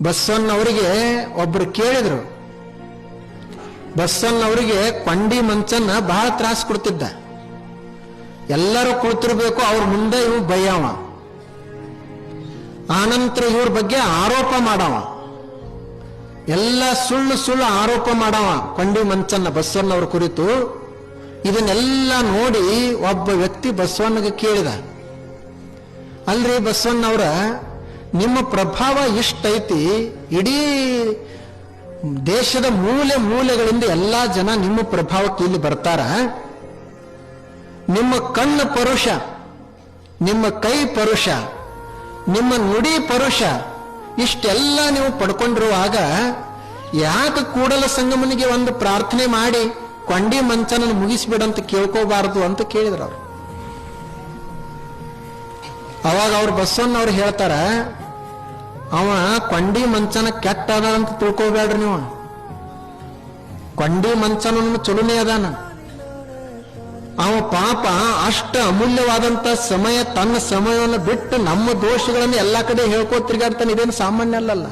ಬಸವಣ್ಣವರಿಗೆ ಒಬ್ರು ಕೇಳಿದ್ರು, ಬಸವಣ್ಣವರಿಗೆ ಕೊಂಡಿ ಮಂಚನ್ನ ಬಹಳ ತ್ರಾಸ ಕೊಡ್ತಿದ್ದ. ಎಲ್ಲರೂ ಕುಳಿತಿರ್ಬೇಕು, ಅವ್ರ ಮುಂದೆ ಇವು ಬಯ್ಯವ, ಆನಂತರ ಇವ್ರ ಬಗ್ಗೆ ಆರೋಪ ಮಾಡವ, ಎಲ್ಲ ಸುಳ್ಳು ಸುಳ್ಳು ಆರೋಪ ಮಾಡವ ಕೊಂಡಿ ಮಂಚನ್ನ ಬಸವಣ್ಣವ್ರ ಕುರಿತು. ಇದನ್ನೆಲ್ಲ ನೋಡಿ ಒಬ್ಬ ವ್ಯಕ್ತಿ ಬಸವಣ್ಣಗೆ ಕೇಳಿದ, ಅಲ್ರಿ ಬಸವಣ್ಣವ್ರ, ನಿಮ್ಮ ಪ್ರಭಾವ ಇಷ್ಟೈತಿ, ಇಡೀ ದೇಶದ ಮೂಲೆ ಮೂಲೆಗಳಿಂದ ಎಲ್ಲಾ ಜನ ನಿಮ್ಮ ಪ್ರಭಾವಕ್ಕೆ ಇಲ್ಲಿ ಬರ್ತಾರ, ನಿಮ್ಮ ಕಣ್ಣು ಪರುಷ, ನಿಮ್ಮ ಕೈ ಪರುಷ, ನಿಮ್ಮ ನುಡಿ ಪರುಷ, ಇಷ್ಟೆಲ್ಲ ನೀವು ಪಡ್ಕೊಂಡಿರುವಾಗ ಯಾಕೆ ಕೂಡಲ ಸಂಗಮನಿಗೆ ಒಂದು ಪ್ರಾರ್ಥನೆ ಮಾಡಿ ಕೊಂಡಿ ಮಂಚನ ಮುಗಿಸ್ಬಿಡಂತ ಕೇಳ್ಕೋಬಾರದು ಅಂತ ಕೇಳಿದ್ರು ಅವ್ರು. ಅವಾಗ ಅವ್ರು ಬಸವಣ್ಣವ್ರು ಹೇಳ್ತಾರ, ಅವ ಕೊಂಡಿ ಮಂಚನ ಕೆಟ್ಟ ಅದ ಅಂತ ತಿಳ್ಕೋಬೇಡ್ರಿ ನೀವು, ಕೊಂಡಿ ಮಂಚನ ಚಲುನೆ ಅದಾನ. ಅವ ಪಾಪ ಅಷ್ಟ ಅಮೂಲ್ಯವಾದಂತ ಸಮಯ, ತನ್ನ ಸಮಯವನ್ನು ಬಿಟ್ಟು ನಮ್ಮ ದೋಷಗಳನ್ನು ಎಲ್ಲಾ ಕಡೆ ಹೇಳ್ಕೋ ತಿರ್ಗಾಡ್ತಾನೆ, ಇದೇನು ಸಾಮಾನ್ಯ ಅಲ್ಲಲ್ಲ.